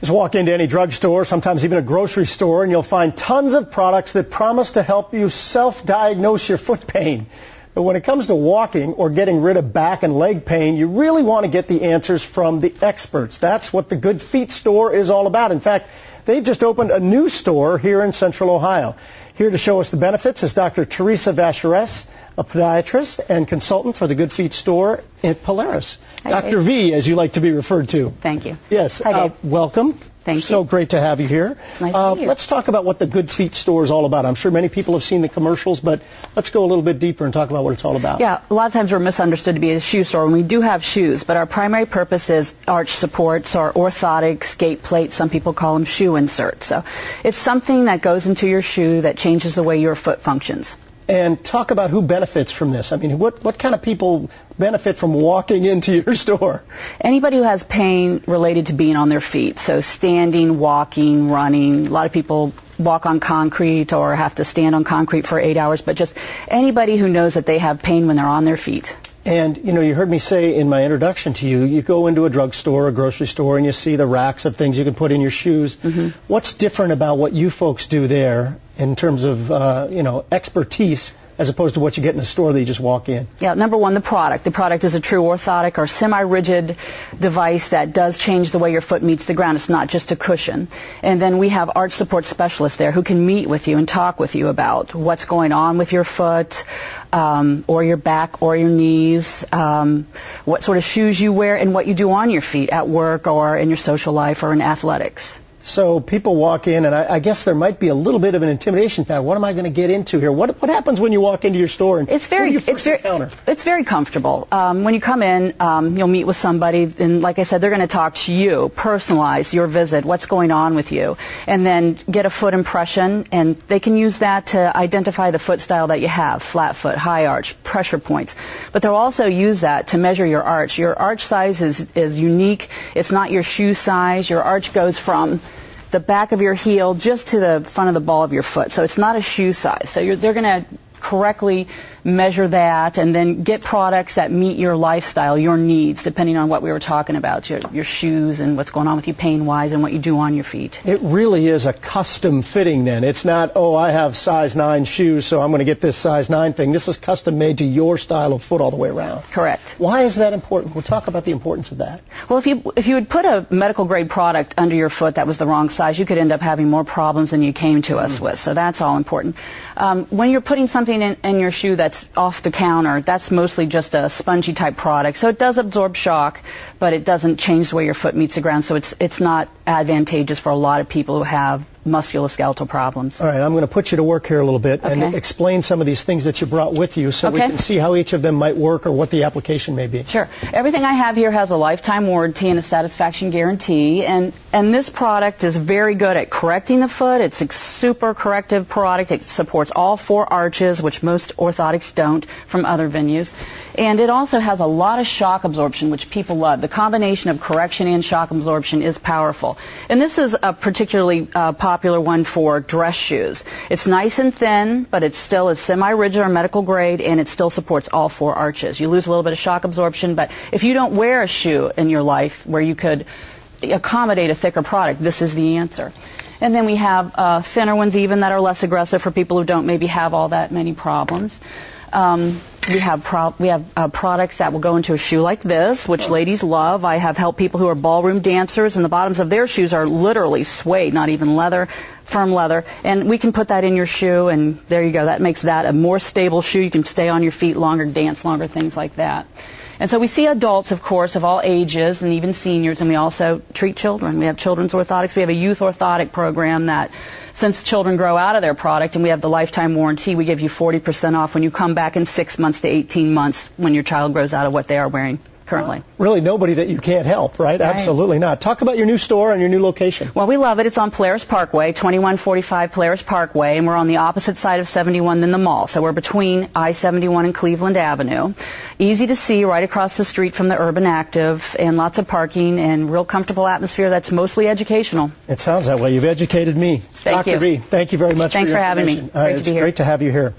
Just walk into any drugstore, sometimes even a grocery store, and you'll find tons of products that promise to help you self-diagnose your foot pain. But when it comes to walking or getting rid of back and leg pain, you really want to get the answers from the experts. That's what the Good Feet store is all about. In fact, they've just opened a new store here in Central Ohio. Here to show us the benefits is Dr. Teresa Vacheres, a podiatrist and consultant for the Good Feet store at Polaris. Hi, Dr. Dave. V, as you like to be referred to. Thank you. Yes. Hi, Dave. Welcome. Thank So you. great to have you here. It's nice to be here. Let's talk about what the Good Feet store is all about. I'm sure many people have seen the commercials, but let's go a little bit deeper and talk about what it's all about. Yeah, a lot of times we're misunderstood to be a shoe store, and we do have shoes, but our primary purpose is arch supports or orthotics, gait plates. Some people call them shoe inserts. So it's something that goes into your shoe that changes the way your foot functions. And talk about who benefits from this. I mean, what kind of people benefit from walking into your store? Anybody who has pain related to being on their feet, so standing, walking, running. A lot of people walk on concrete or have to stand on concrete for 8 hours, but just anybody who knows that they have pain when they're on their feet. And, you know, you heard me say in my introduction to you, you go into a drugstore, a grocery store, and you see the racks of things you can put in your shoes. Mm-hmm. What's different about what you folks do there in terms of, expertise as opposed to what you get in a store that you just walk in? Yeah, number one, the product. The product is a true orthotic or semi-rigid device that does change the way your foot meets the ground. It's not just a cushion. And then we have arch support specialists there who can meet with you and talk with you about what's going on with your foot, or your back or your knees, what sort of shoes you wear, and what you do on your feet at work or in your social life or in athletics. So people walk in, and I guess there might be a little bit of an intimidation factor. What am I going to get into here? What happens when you walk into your store and it's very comfortable. When you come in, you'll meet with somebody, and like I said, they're going to talk to you, personalize your visit, what's going on with you, and then get a foot impression, and they can use that to identify the foot style that you have: flat foot, high arch, pressure points. But they'll also use that to measure your arch. Your arch size is unique. It's not your shoe size. Your arch goes from the back of your heel just to the front of the ball of your foot. So it's not a shoe size. So they're going to correctly measure that and then get products that meet your lifestyle, your needs, depending on what we were talking about, your shoes and what's going on with you pain-wise and what you do on your feet. It really is a custom fitting then. It's not, oh, I have size 9 shoes, so I'm going to get this size 9 thing. This is custom made to your style of foot all the way around. Correct. Why is that important? We'll talk about the importance of that. Well, if you would put a medical grade product under your foot that was the wrong size, you could end up having more problems than you came to us with. So that's all important. When you're putting something in your shoe that's off the counter, that's mostly just a spongy type product. So it does absorb shock, but it doesn't change the way your foot meets the ground. So it's not advantageous for a lot of people who have musculoskeletal problems. All right, I'm going to put you to work here a little bit and explain some of these things that you brought with you so we can see how each of them might work or what the application may be. Sure. Everything I have here has a lifetime warranty and a satisfaction guarantee, and this product is very good at correcting the foot. It's a super corrective product. It supports all 4 arches, which most orthotics don't from other venues. And it also has a lot of shock absorption, which people love. The combination of correction and shock absorption is powerful. And this is a particularly popular one for dress shoes. It's nice and thin, but it still is semi-rigid or medical grade, and it still supports all 4 arches. You lose a little bit of shock absorption, but if you don't wear a shoe in your life where you could accommodate a thicker product, this is the answer. And then we have thinner ones even that are less aggressive for people who don't maybe have all that many problems. We have products that will go into a shoe like this, which ladies love. I have helped people who are ballroom dancers, and the bottoms of their shoes are literally suede, not even leather, firm leather. And we can put that in your shoe, and there you go. That makes that a more stable shoe. You can stay on your feet longer, dance longer, things like that. And so we see adults, of course, of all ages, and even seniors, and we also treat children. We have children's orthotics. We have a youth orthotic program that, since children grow out of their product, and we have the lifetime warranty, we give you 40% off when you come back in 6 months to 18 months when your child grows out of what they are wearing currently. Really nobody that you can't help, right? Absolutely not. Talk about your new store and your new location. Well, we love it. It's on Polaris Parkway, 2145 Polaris Parkway, and we're on the opposite side of 71 than the mall. So we're between I-71 and Cleveland Avenue. Easy to see right across the street from the Urban Active, and lots of parking and real comfortable atmosphere that's mostly educational. It sounds that way. You've educated me. Thank you. Dr. V, thank you very much Thanks for your having me. Great to be here. Great to have you here.